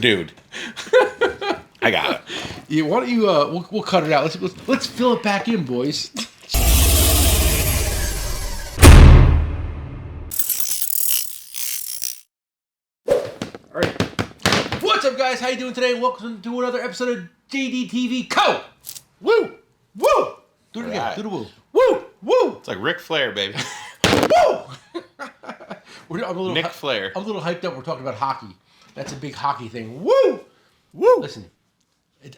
Dude. I got it. Yeah, why don't you, we'll cut it out. Let's fill it back in, boys. All right. What's up, guys? How you doing today? Welcome to another episode of JDTCo. Woo! Woo! Do it again. Right. Do the woo. Woo! Woo! It's like Ric Flair, baby. Woo! Nick Flair. I'm a little hyped up. We're talking about hockey. That's a big hockey thing. Woo! Woo! Listen,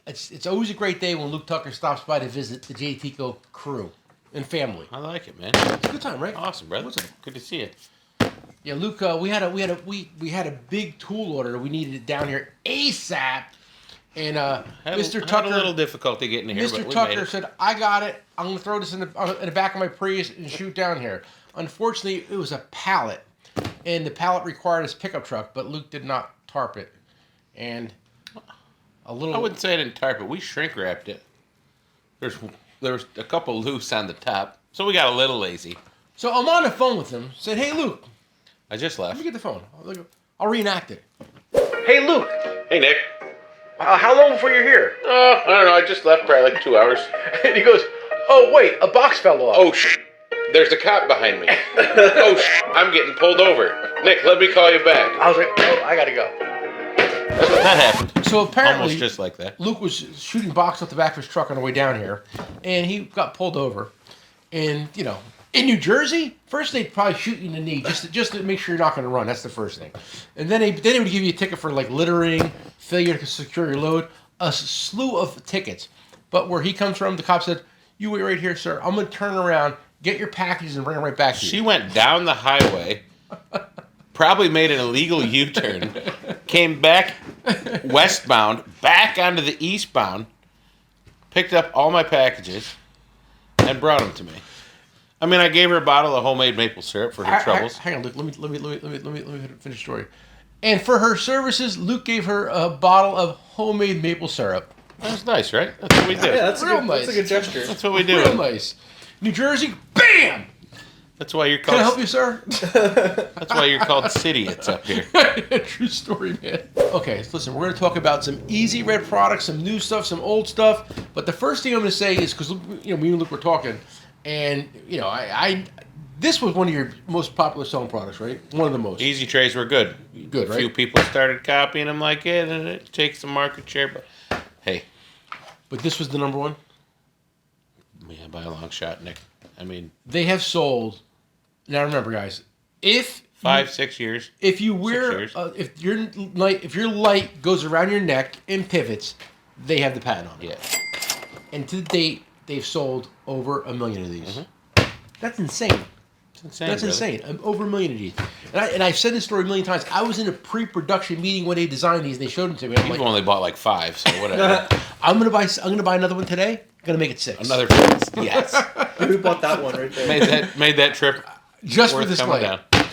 it's always a great day when Luke Tucker stops by to visit the JDTCo crew and family. I like it, man. It's a good time, right? Awesome, brother. What's up? Good to see you. Yeah, Luke. We had a big tool order. We needed it down here ASAP. And Mr. Tucker had a little difficulty getting here. Mr. But Tucker said, "I got it. I'm gonna throw this in the back of my Prius and shoot down here." Unfortunately, it was a pallet, and the pallet required his pickup truck, but Luke did not tarp it, and a little. I wouldn't say I didn't tarp it. We shrink wrapped it. There was a couple loose on the top, so we got a little lazy. So I'm on the phone with him. Said, "Hey, Luke." I just Let left. me get the phone. I'll reenact it. Hey, Luke. Hey, Nick. How long before you're here? I don't know. I just left probably like 2 hours. And he goes, "Oh wait, a box fell off." Oh, there's a cop behind me. Oh, I'm getting pulled over. Nick, let me call you back. I was like, "Oh, I gotta go." That happened. So apparently, Almost just like that. Luke was shooting box off the back of his truck on the way down here, and he got pulled over. And in New Jersey, first they'd probably shoot you in the knee just to make sure you're not going to run. That's the first thing. And then they would give you a ticket for like littering, failure to secure your load, a slew of tickets. But where he comes from, the cop said, "You wait right here, sir. I'm going to turn around, get your packages, and bring them right back to you." She went down the highway, probably made an illegal U-turn, came back westbound, back onto the eastbound, picked up all my packages, and brought them to me. I mean, I gave her a bottle of homemade maple syrup for her troubles. Hang on, Luke. Let me finish the story. And for her services, Luke gave her a bottle of homemade maple syrup. That's nice, right? That's what we do. Yeah, that's Real nice. That's a good gesture. That's what we do. Real nice. New Jersey, bam! That's why you're Can called. I help you, sir? That's why you're called Idiots up here. True story, man. Okay, so listen, we're going to talk about some easy red products, some new stuff, some old stuff. But the first thing I'm going to say is, because me and Luke were talking, and this was one of your most popular selling products, right? One of the most. Easy trays were good. Good, right? A few people started copying them like it, and it takes some market share. But hey, But this was the number one? yeah, by a long shot, Nick. I mean, They have sold. Now remember, guys, if 6 years. If you wear, if your light goes around your neck and pivots, they have the patent on it. Yeah. And to date, they've sold over 1 million of these. Mm-hmm. That's insane. It's insane. That's brother. insane. Over 1 million of these. And I've said this story 1 million times. I was in a pre-production meeting when they designed these, and they showed them to me. I'm You've like, only bought like 5, so whatever. I'm gonna buy another one today. I'm gonna make it 6. Another yes. Who bought that one right there? Made that trip just for worth this coming light. down.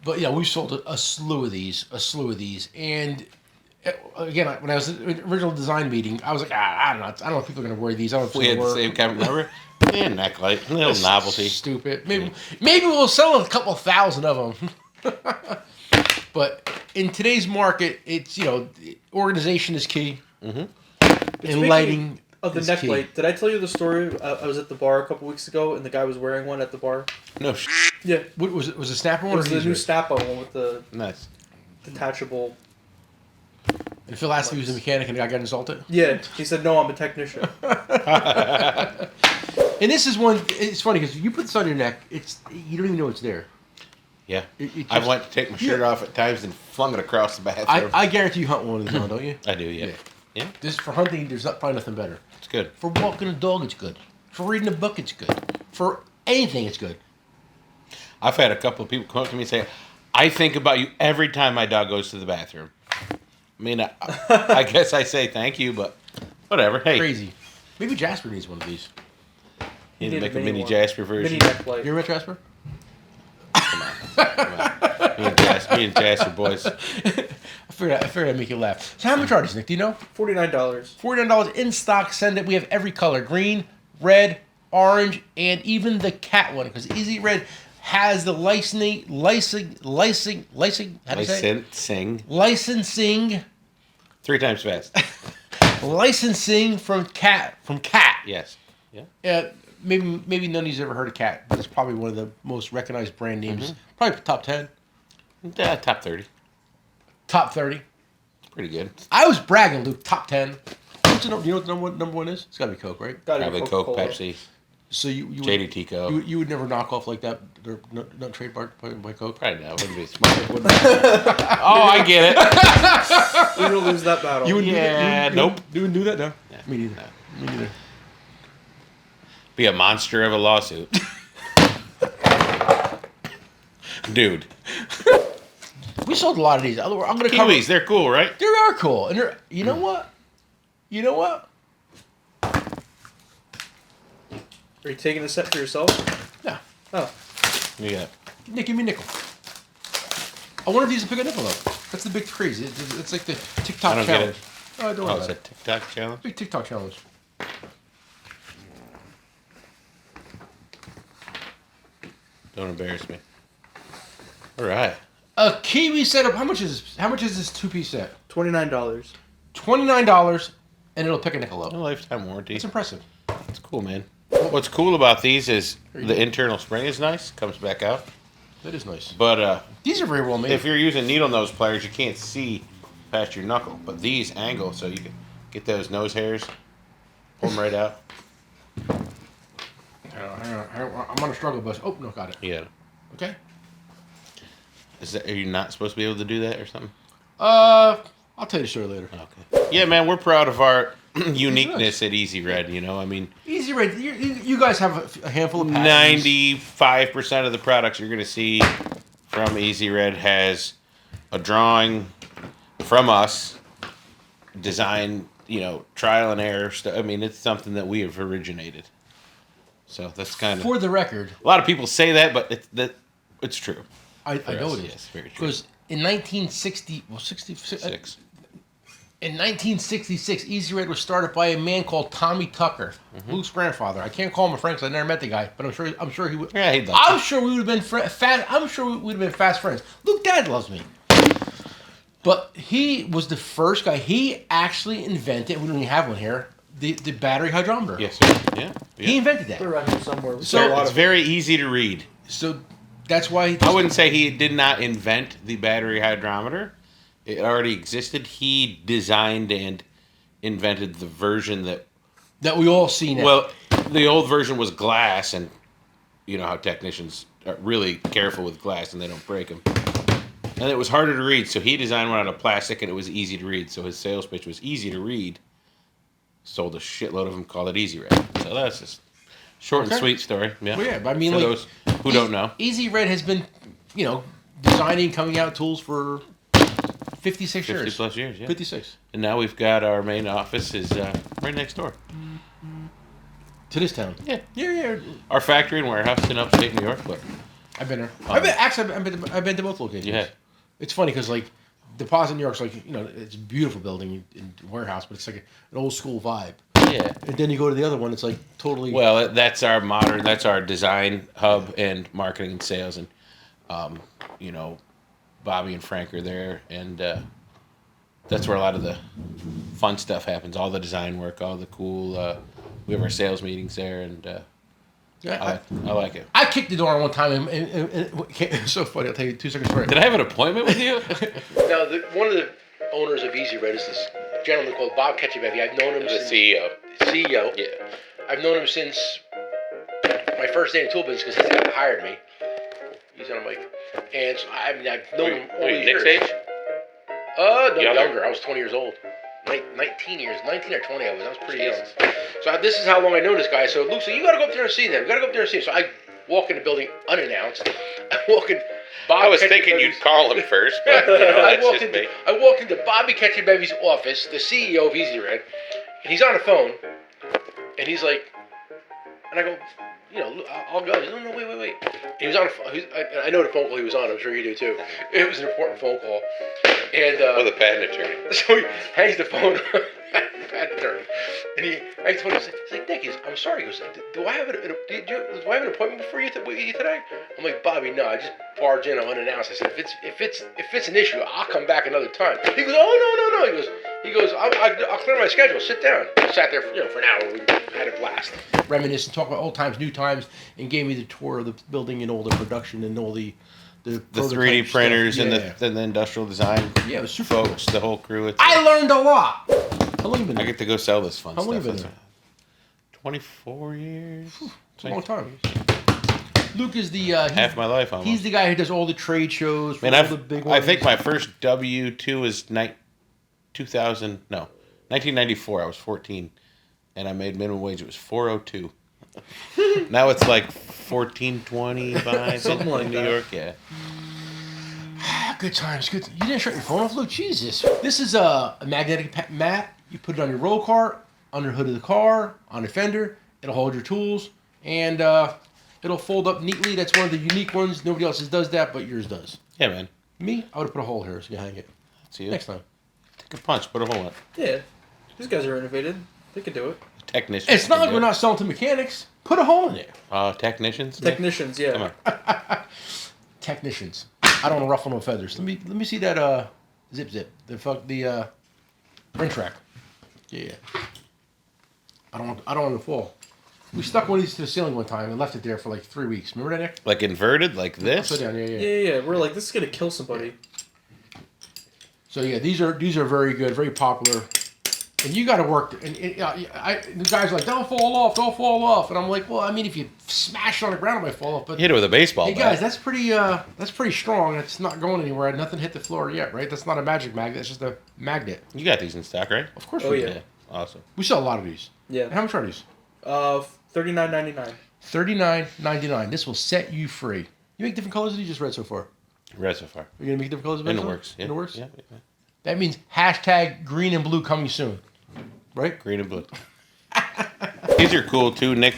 But yeah, we sold a slew of these, and again, when I was in the original design meeting, I was like, I don't know if people are gonna wear these. I don't know if We it's had gonna the work. same kind of number. Yeah, Necklight, a little novelty. Stupid. Maybe we'll sell a couple thousand of them. But in today's market, it's organization is key, and lighting Of the is Necklight. key. Did I tell you the story? I was at the bar a couple weeks ago, and the guy was wearing one at the bar. No Yeah. What was it? Was it snapper It one? was or the these new ones? Snappa one with the Nice. detachable. And Phil asked if he was a mechanic, and the guy got insulted. Yeah, he said, "No, I'm a technician." And this is one. It's funny because you put this on your neck. You don't even know it's there. Yeah. It I just- went to take my shirt off at times and flung it across the bathroom. I guarantee you hunt one of these on, don't you? I do, yeah. Yeah, This for hunting. There's probably nothing better. it's good. For walking a dog, it's good. For reading a book, it's good. For anything, it's good. I've had a couple of people come up to me and say, I think about you every time my dog goes to the bathroom. I mean, I guess I say thank you, but whatever. Hey, Crazy. Maybe Jasper needs one of these. you need to Need make a a mini one. Jasper version. Mini Necklight. You ever met Jasper? Come on. Me and Jasper boys. I figured I'd make you laugh. So how much are these, Nick? Do you know? $49. $49 in stock. Send it. We have every color: green, red, orange, and even the cat one. Because Easy Red has the licensing. How do you say it? Licensing. Licensing 3 times fast. Licensing from Cat. Yes. Yeah. Yeah, maybe none of you's ever heard of Cat, but it's probably one of the most recognized brand names. Probably top 10, Top 30. top 30. It's pretty good. I was bragging, Luke. Top 10. Do you know what number one is? It's got to be Coke, right? Gotta be Probably Coke, Coca-Cola. Pepsi, So you JDTCo. you would never knock off like that. They're not trademarked by Coke. Probably not. Wouldn't be smart. Oh, I get it. We're gonna lose that battle. You wouldn't Yeah, do that? nope. You wouldn't do that? No. Yeah. Me neither. Me neither. Be a monster of a lawsuit. Dude. We sold a lot of these. I'm going to cover. Kiwis, they're cool, right? They are cool, and they're. You know what? You know what? Are you taking a set for yourself? Yeah. Oh. Yeah. Nick, give me a nickel. I wanted these to pick a nickel up. That's the big craze. It's like the TikTok I don't get challenge. it. Oh, don't worry Oh, about it's a it. TikTok challenge? Big TikTok challenge. Don't embarrass me. All right. A Kiwi setup. How much is this? How much is this 2-piece set? $29. $29, and it'll pick a nickel up. No lifetime warranty. It's impressive. It's cool, man. What's cool about these is the internal spring is nice. Comes back out. That is nice. But These are very well made. if you're using needle nose pliers, you can't see past your knuckle. But these angle so you can get those nose hairs, pull them right out. Hang on. I'm on a struggle bus. Oh, no, got it. Yeah. Okay. Are you not supposed to be able to do that or something? I'll tell you the story later. Okay. Yeah, man, we're proud of our uniqueness at Easy Red. You know, I mean, Easy Red. You guys have a handful of patents. 95% of the products you're going to see from Easy Red has a drawing from us, design, trial and error stuff. I mean, it's something that we have originated. So that's kind of... For the record, A lot of people say that, but it's true. I For know us, it is. yes, very true. Because in 1966, 6. in 1966, Easy Red was started by a man called Tommy Tucker, Mm-hmm. Luke's grandfather. I can't call him a friend because I never met the guy, but I'm sure he would. Yeah, he'd like I'm to. sure we would have been fast. I'm sure we would have been fast friends. Luke, Dad loves me. But he was the first guy. He actually invented. We don't even have one here. The battery hydrometer. Yes, sir. Yeah. He invented that. They're around here somewhere. We So- sell a lot It's of very easy to read. So that's why. I wouldn't say he did not invent the battery hydrometer. It already existed. He designed and invented the version that we all see now. well, the old version was glass, and you know how technicians are really careful with glass and they don't break them. And it was harder to read, so he designed one out of plastic, and it was easy to read. So his sales pitch was easy to read. Sold a shitload of them, called it Easy Red. So that's just short and Okay. sweet story. Yeah. Well, yeah, but I mean, for like, those who don't know. Easy Red has been, designing, coming out tools for 56 50 years. plus years, yeah. 56. And now we've got our main office is right next door. To this town. Yeah. Yeah. Our factory and warehouse in upstate New York, but I've been there. I've been to both locations. you had. It's funny because, like, Deposit New York's like, it's a beautiful building and warehouse, but it's like an old school vibe. Yeah. And then you go to the other one, it's like totally. Well, that's our design hub and marketing and sales, and Bobby and Frank are there, and that's where a lot of the fun stuff happens. All the design work, all the cool. We have our sales meetings there, and yeah, I like it. I kicked the door one time, and it's so funny. I'll tell you 2 seconds story. Did I have an appointment with you? Now, one of the owners of Easy Red is this gentleman called Bobcat Baby. I've known him The since CEO. CEO. Yeah. I've known him since my first day in tool business because he's the guy that hired me. He's on a mic. And so, I've known him all these Nick's years. age? No, Younger? younger. I was 20 years old. 19 or 20 I was pretty young. So this is how long I know this guy. So Luke said, you got to go up there and see them. You got to go up there and see them. So I walk in the building unannounced. I walk in. I was thinking you'd call him first, but that's just me. I walked into Bobby Ketchy Baby's office, the CEO of Easy Red, and he's on the phone, and he's like, and I go, I'll go. He's, no, wait. And he was on a phone. I know the phone call he was on. I'm sure you do too. It was an important phone call. And With a patent attorney. so he hangs the phone up, patent attorney, and he hangs the phone. He's like, Nick, I'm sorry. He goes, do I have an appointment for you today? I'm like, Bobby, no, I just barged in unannounced. I said, if it's an issue, I'll come back another time. He goes, oh no. He goes, He goes, I'll clear my schedule. Sit down. I sat there, for an hour. We had a blast. Reminisce and talk about old times, new times, and gave me the tour of the building and all the production and all the 3D printers stuff. and the industrial design. Yeah, it was super folks, the whole crew. I learned a lot. How long you been I there? get to go sell this fun How long stuff. you been there? 24 years. It's a long time. Luke is the Half my life almost. he's the guy who does all the trade shows for Man, all the big ones. I think my first W-2 was 1994. I was 14, and I made minimum wage. It was $4.02. Now it's like $14.25 Something like in New that. York. Yeah. Good times, good. You didn't shut your phone off, Luke. Jesus. This is a magnetic mat. You put it on your roll cart, under the hood of the car, on the fender. It'll hold your tools, and it'll fold up neatly. That's one of the unique ones. Nobody else's does that, but yours does. Yeah, man. Me, I would have put a hole here so you can hang it. See you. Next time. Take a punch. Put a hole in it. Yeah. These guys are innovative. They can do it. Technicians. It's not can like do we're it. not selling to mechanics. Put a hole in it. Technicians. Technicians, yeah. Come on. Technicians. I don't want to ruffle no feathers. Let me see that zip. The wrench rack. Yeah. I don't want to fall. We stuck one of these to the ceiling one time and left it there for like 3 weeks. Remember that, Nick? Like inverted, like this. Upside down. Yeah. Yeah. We're like, this is gonna kill somebody. So yeah, these are very good, very popular. And you got to work. And the guys are like, don't fall off. And I'm like, well, I mean, if you smash it on the ground, it might fall off. But Hit it with a baseball hey bat. guys, that's pretty strong. It's not going anywhere. Nothing hit the floor yet, right? That's not a magic magnet. That's just a magnet. You got these in stock, right? Of course Oh, we yeah. do. Awesome. We sell a lot of these. Yeah. And how much are these? $39.99. $39.99. This will set you free. You make different colors, or you just red so far? Red so far. You're gonna make different colors. In the works. Yeah. In the works. Yeah. That means # green and blue coming soon, right? Green and blue. These are cool too, Nick.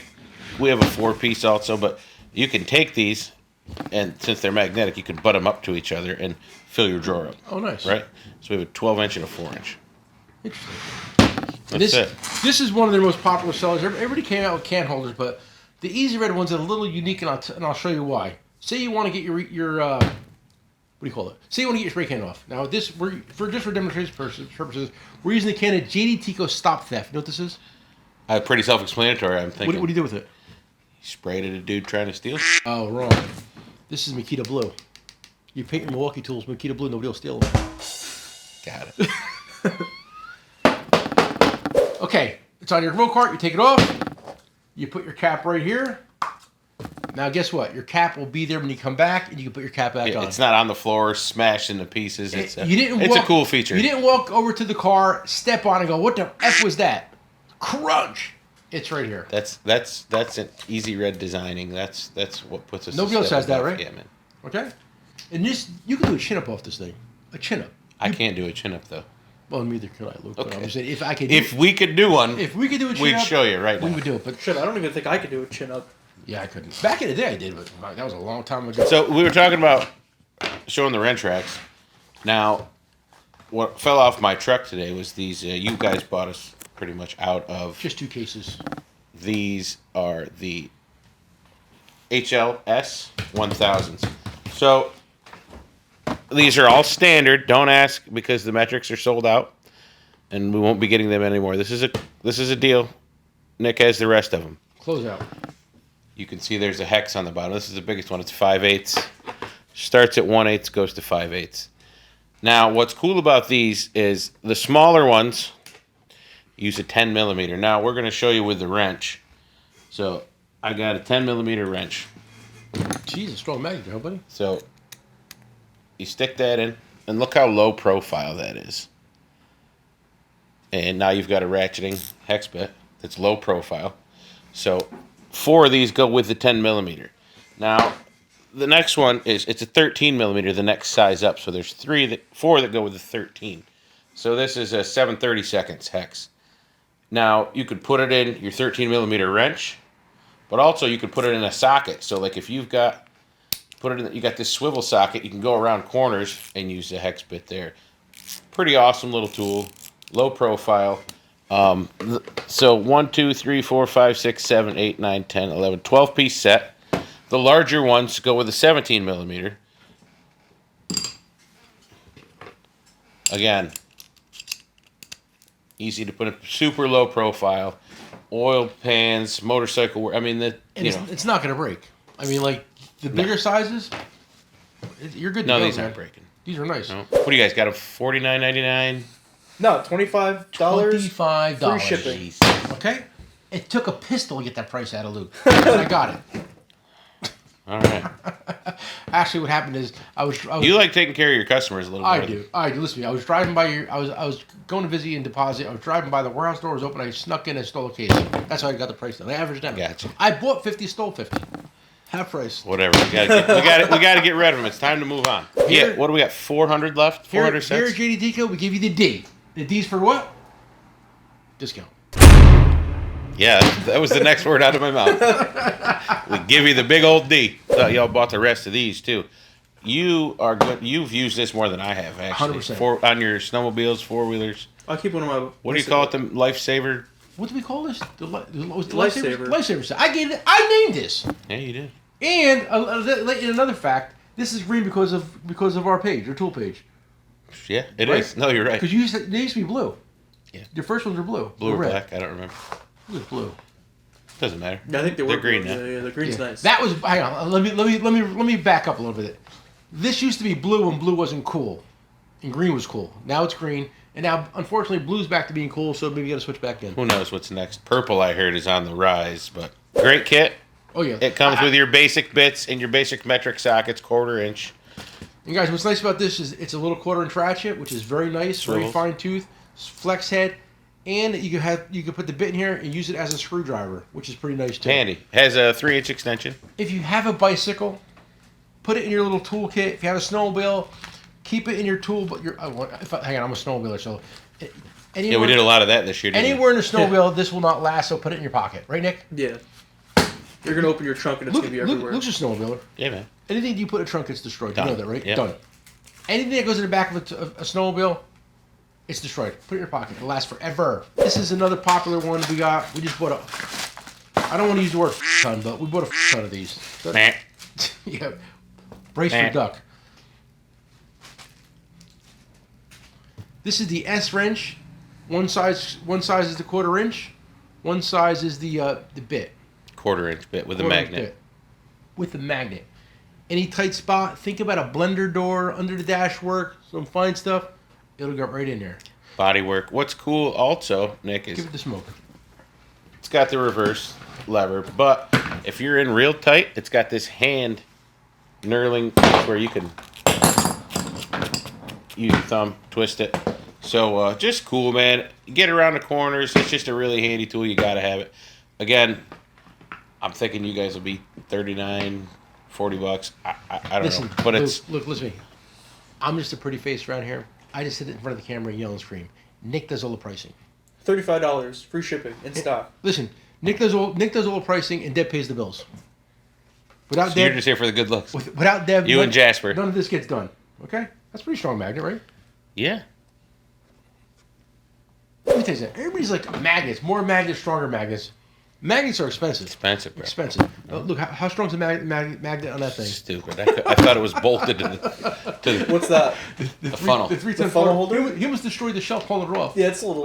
We have a 4-piece also, but you can take these, and since they're magnetic, you can butt them up to each other and fill your drawer up. Oh, nice. Right? So we have a 12-inch and a 4-inch. Interesting. That's it. This is one of their most popular sellers. Everybody came out with can holders, but the Easy Red one's a little unique, and I'll show you why. Say you want to get your what do you call it? Say you want to get your spray can off. Now this for demonstration purposes, we're using the can of JDTCo Stop Theft. You know what this is? Pretty self-explanatory, I'm thinking. What do you do with it? You sprayed at a dude trying to steal. Oh, wrong. This is Makita Blue. You paint your Milwaukee tools Makita Blue, nobody will steal them. Got it. Okay, it's on your roll cart. You take it off. You put your cap right here. Now, guess what? Your cap will be there when you come back, and you can put your cap back on. It's not on the floor, smashed into pieces. It's a cool feature. You didn't walk over to the car, step on, and go, "What the F was that?" Crunch! It's right here. That's an Easy Red designing. That's what puts us. Nobody else has that, right? Yeah, man. Okay. And this, you can do a chin up off this thing. A chin up. I can't do a chin up though. Well, neither could I, Luke. But Okay. I'm just saying, if I could, If we could do one, if we could do a chin we'd up, show you right now. we would do it. But Shit, I don't even think I could do a chin up. yeah, I couldn't. Back in the day, I did, but that was a long time ago. So we were talking about showing the wrench racks. Now, what fell off my truck today was these. You guys bought us pretty much out of. Just 2 cases. These are the HLS 1000s. So these are all standard. Don't ask because the metrics are sold out, and we won't be getting them anymore. This is a deal. Nick has the rest of them. Close out. You can see there's a hex on the bottom. This is the biggest one. It's 5/8. Starts at 1/8, goes to 5/8. Now, what's cool about these is the smaller ones use a 10 millimeter. Now, we're going to show you with the wrench. So, I got a 10 millimeter wrench. Jeez, a strong magnet there, huh, buddy? So, you stick that in, and look how low profile that is. And now you've got a ratcheting hex bit that's low profile. So, 4 of these go with the 10 millimeter. Now, the next one it's a 13 millimeter, the next size up. So there's 4 that go with the 13. So this is a 7/32 hex. Now, you could put it in your 13 millimeter wrench, but also you could put it in a socket. So like if you got this swivel socket, you can go around corners and use the hex bit there. Pretty awesome little tool, low profile. So 1, 2, 3, 4, 5, 6, 7, 8, 9, 10, 11, 12-piece set. The larger ones go with a 17 millimeter. Again, easy to put in, super low profile, oil pans, motorcycle. I mean, it's not going to break. I mean, like the bigger sizes, you're good to no, go, these man. aren't breaking. These are nice. No. What do you guys got? Them $49.99. No, $25. $25. Free shipping. Okay? It took a pistol to get that price out of Luke. But I got it. All right. Actually, what happened is I was You like taking care of your customers a little bit. I do. Listen to me. I was driving by I was going to visit you and deposit. I was driving by the warehouse door was open. I snuck in and stole a case. That's how I got the price down. I averaged down. Gotcha. I bought 50, stole 50. Half price. Whatever. We got to get rid of them. It's time to move on. Here- What do we got? 400 left. 400 Here sets. at JDTCo, we give you the D. The D's for what? Discount. Yeah, that was the next word out of my mouth. We give you the big old D. Thought y'all bought the rest of these too. You are good. You've used this more than I have actually. 100%. On your snowmobiles, 4-wheelers. I'll keep one of my. What do you call it? The Lifesaver. What do we call this? The Lifesaver. Lifesaver set. I named this. Yeah, you did. And another fact, this is green because of our page, our tool page. Yeah, it Right? is. No, you're right. Because they used to be blue. Yeah. Your first ones are blue. Blue or red. black? I don't remember. It was blue. Doesn't matter. Yeah, I think they were They're green blue. now. Yeah, the green's nice. That was. Hang on. Let me back up a little bit. This used to be blue when blue wasn't cool, and green was cool. Now it's green, and now unfortunately blue's back to being cool. So maybe you got to switch back in. Who knows what's next? Purple, I heard, is on the rise, but great kit. Oh yeah. It comes with your basic bits and your basic metric sockets, 1/4 inch. And guys, what's nice about this is it's a little 1/4 inch ratchet, which is very nice, very Swivels. fine tooth, flex head, and you can put the bit in here and use it as a screwdriver, which is pretty nice too. Handy. Has a 3-inch extension. If you have a bicycle, put it in your little toolkit. If you have a snowmobile, keep it in your tool. But hang on, I'm a snowmobiler, so Yeah, we did a lot of that this year. Didn't we? Anywhere in a snowmobile, this will not last. So put it in your pocket, right, Nick? Yeah. You're gonna open your trunk and it's gonna be everywhere. Luke's a snowmobiler. Yeah, man. Anything you put in a trunk, it's destroyed. Done. You know that, right? Yep. Done. Anything that goes in the back of a snowmobile, it's destroyed. Put it in your pocket. It'll last forever. This is another popular one we got. We just bought I don't want to use the word ton, but we bought a ton of these. Meh. Yeah. Brace for duck. This is the S wrench. One size is the 1/4 inch. One size is the bit. 1/4 inch bit with a 1/4 inch magnet. bit. With a magnet. Any tight spot, think about a blender door under the dash work, some fine stuff. It'll go right in there. Body work. What's cool also, Nick, is Give it the smoke. it's got the reverse lever, but if you're in real tight, it's got this hand knurling where you can use your thumb, twist it. So just cool, man. Get around the corners. It's just a really handy tool. You got to have it. Again, I'm thinking you guys will be $39, $40. I don't Listen, know, but it's look, listen to me. I'm just a pretty face around here. I just sit in front of the camera and yell and scream. Nick does all the pricing. $35, free shipping in stock. Listen, Nick does all the pricing, and Deb pays the bills. Without so you're Deb, just here for the good looks. without Deb, You and Jasper. none of this gets done. Okay, that's a pretty strong magnet, right? Yeah. Let me tell you something. Everybody's like magnets, more magnets, stronger magnets. Magnets are expensive. Expensive, bro. Expensive. Look, how strong's a magnet on that thing? Stupid. I thought it was bolted to the What's that? the funnel. The 310 funnel holder? He almost destroyed the shelf pulling it off. Yeah, it's a little.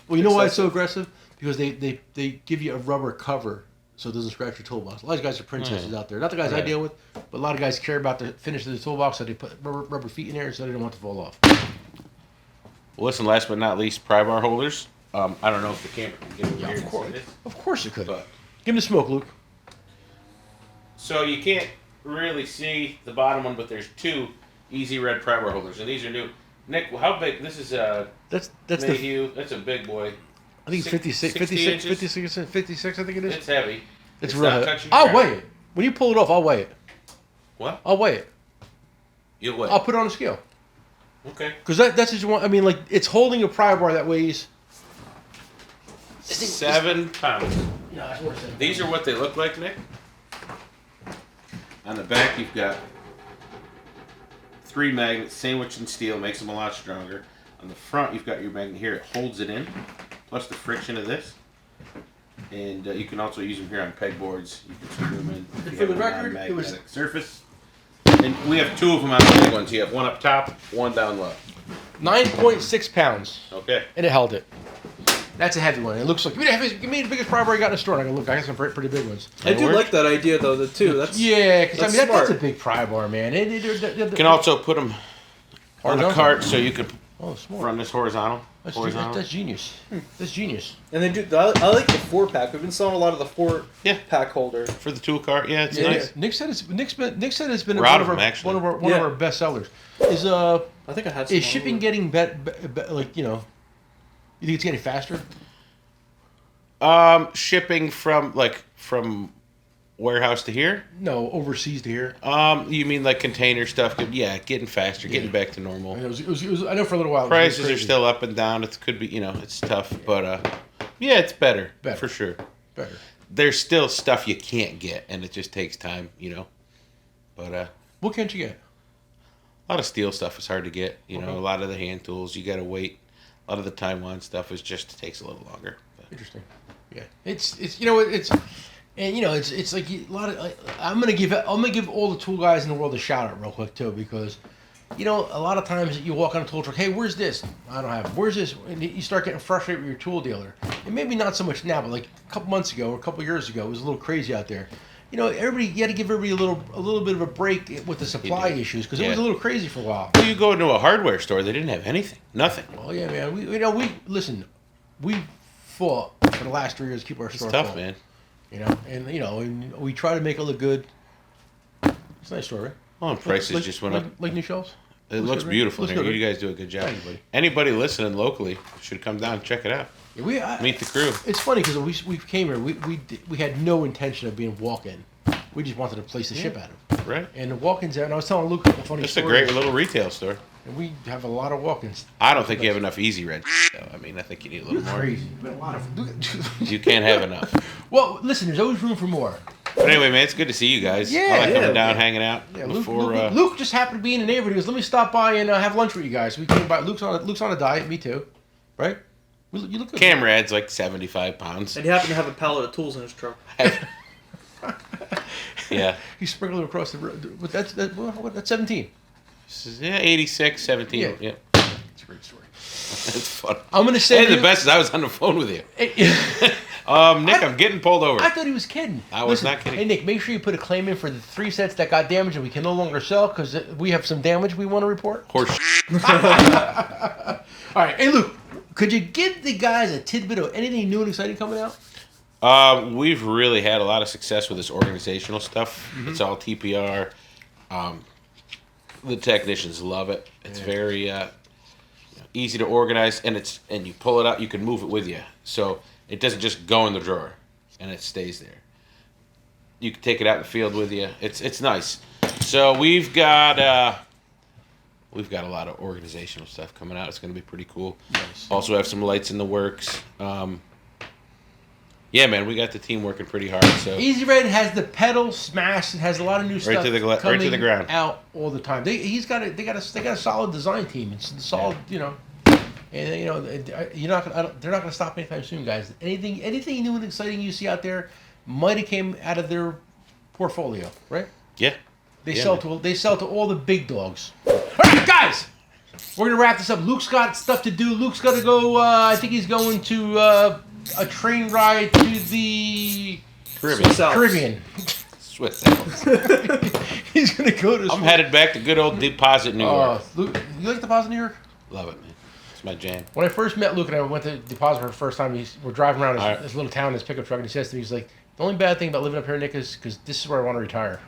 Well, you know why it's so aggressive? Because they give you a rubber cover so it doesn't scratch your toolbox. A lot of guys are princesses out there. Not the guys I deal with, but a lot of guys care about the finish of the toolbox, so they put rubber feet in there so they don't want it to fall off. Well, listen, last but not least, Pry Bar Holders. I don't know if the camera can get over here Of and course, see this. of course it could. But, Give him the smoke, Luke. so you can't really see the bottom one, but there's two easy red Pry Bar Holders, and these are new. Nick, how big? This is That's Mayhew. That's a big boy. I think 56, 56, I think it is. It's heavy. It's not real heavy. touching I'll ground. weigh it. When you pull it off, I'll weigh it. What? I'll weigh it. You'll weigh. I'll put it on a scale. Okay. Because that's what you want. I mean, like, it's holding a pry bar that weighs... 7 pounds. No, it's more than 7 These are what they look like, Nick. On the back, you've got 3 magnets, sandwiched in steel, makes them a lot stronger. On the front, you've got your magnet here. It holds it in, plus the friction of this. And you can also use them here on pegboards. You can screw them in. And You for have the them on record, it was- magnetic surface. And we have 2 of them on the big ones. You have one up top, one down low. 9.6 pounds. Okay. And it held it. That's a heavy one. It looks like give me the biggest pry bar you got in the store. And I go look. I got some pretty big ones. I do like that idea though, too. That's because I mean that's a smart. big pry bar, man. You can also put them on a cart so you can run this horizontal. That's genius. That's genius. And they do. I like the 4-pack. We've been selling a lot of the 4-pack holder for the tool cart. Yeah, it's nice. Nick said it's been We're one out of of our them, actually. one of our best sellers. Is I think I had. Some is shipping getting like you know? You think it's getting faster? Shipping from warehouse to here? No, overseas to here. You mean like container stuff? Yeah, getting faster, getting back to normal. It was, I know for a little while. Prices are still up and down. It could be, it's tough, but yeah, it's better for sure. Better. There's still stuff you can't get, and it just takes time, But what can't you get? A lot of steel stuff is hard to get. A lot of the hand tools you gotta wait. A lot of the Taiwan stuff takes a little longer. But. Interesting. Yeah, it's it's like a lot of. I'm gonna give all the tool guys in the world a shout out real quick too, because a lot of times you walk on a tool truck, hey, where's this? I don't have it. Where's this? And you start getting frustrated with your tool dealer. And maybe not so much now, but like a couple months ago or a couple years ago, it was a little crazy out there. You had to give everybody a little bit of a break with the supply issues because it was a little crazy for a while. Well, you go into a hardware store, they didn't have anything, nothing. Well, yeah, man. We fought for the last 3 years to keep our store tough, full. man. And we try to make it look good. It's a nice store, right? Oh, and prices just went up. Like new shelves? It looks beautiful in here. You guys do a good job. Anybody listening locally should come down and check it out. Yeah, meet the crew. It's funny because we came here. We had no intention of being walk-in. We just wanted a place to ship out of. Right. And the walk-ins out. And I was telling Luke a funny It's story. a great little retail store. And we have a lot of walk-ins. I don't think you have enough easy red. Though. I mean, I think you need a little more. Crazy. But a lot of. You can't have enough. Well, listen. There's always room for more. But anyway, man, it's good to see you guys. Yeah, I like coming down, hanging out. Yeah, before, Luke just happened to be in the neighborhood. He goes, "Let me stop by and have lunch with you guys." So we came by. Luke's on a diet. Me too. Right? You look good. Camrad's like 75 pounds. And he happened to have a pallet of tools in his truck. Yeah. He sprinkled them across the road. That's 17. Yeah, 86, 17. Yeah. It's a great story. It's fun. I'm gonna say the best is I was on the phone with you. Nick, I'm getting pulled over. I thought he was kidding. I was not kidding. Hey, Nick, make sure you put a claim in for the 3 sets that got damaged and we can no longer sell because we have some damage we want to report. Horse. All right. Hey, Luke, could you give the guys a tidbit of anything new and exciting coming out? We've really had a lot of success with this organizational stuff. Mm-hmm. It's all TPR. The technicians love it. It's very easy to organize, and you pull it out, you can move it with you. So it doesn't just go in the drawer, and it stays there. You can take it out in the field with you. It's nice. So we've got a lot of organizational stuff coming out. It's going to be pretty cool. Nice. Also have some lights in the works. Yeah, man, we got the team working pretty hard. So Easy Red has the pedal smashed. It has a lot of new stuff right to the ground out all the time. They got a solid design team. It's solid, and they're not gonna stop anytime soon, guys. Anything new and exciting you see out there might have came out of their portfolio, right? Yeah. They sell to all the big dogs. All right, guys. We're gonna wrap this up. Luke's got stuff to do. Luke's got to go. I think he's going to a train ride to the Caribbean. Swiss Alps. He's gonna go to. I'm headed back to good old Deposit, New York. Luke, you like Deposit, New York? Love it, man. It's my jam. When I first met Luke and I went to Deposit for the first time, we're driving around this little town in his pickup truck, and he says to me, he's like, "The only bad thing about living up here, Nick, is because this is where I want to retire."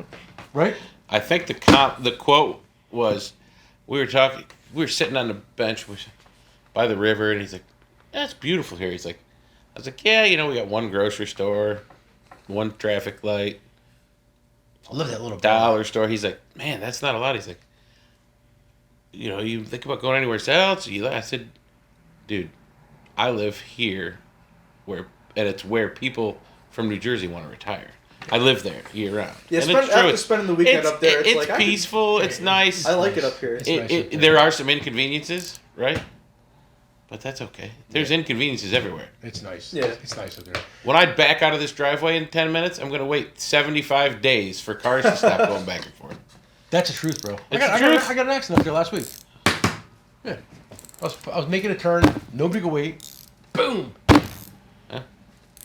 Right? I think the quote was, we were sitting on the bench by the river, and he's like, "Yeah, it's beautiful here." He's like, I was like, "Yeah, we got one grocery store, one traffic light. I love that little dollar store." He's like, "Man, that's not a lot." He's like, "You think about going anywhere else?" I said, "Dude, I live here, and it's where people from New Jersey want to retire. I live there year round." Yeah, after spending the weekend up there, it's like peaceful. It's nice. I like it up here. There are some inconveniences, right? But that's okay. There's inconveniences everywhere. It's nice. Yeah. It's nice up there. When I back out of this driveway in 10 minutes, I'm going to wait 75 days for cars to stop going back and forth. That's the truth, bro. I got an accident up there last week. Yeah. I was making a turn. Nobody could wait. Boom.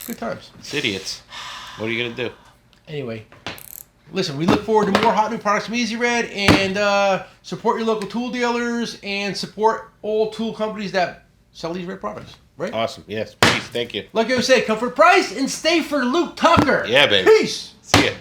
Good times. It's idiots. What are you gonna do? Anyway, listen, we look forward to more hot new products from Easy Red, and support your local tool dealers and support all tool companies that sell these red products. Right? Awesome. Yes, please. Thank you. Like I was saying, come for the price and stay for Luke Tucker. Yeah, baby. Peace. See ya.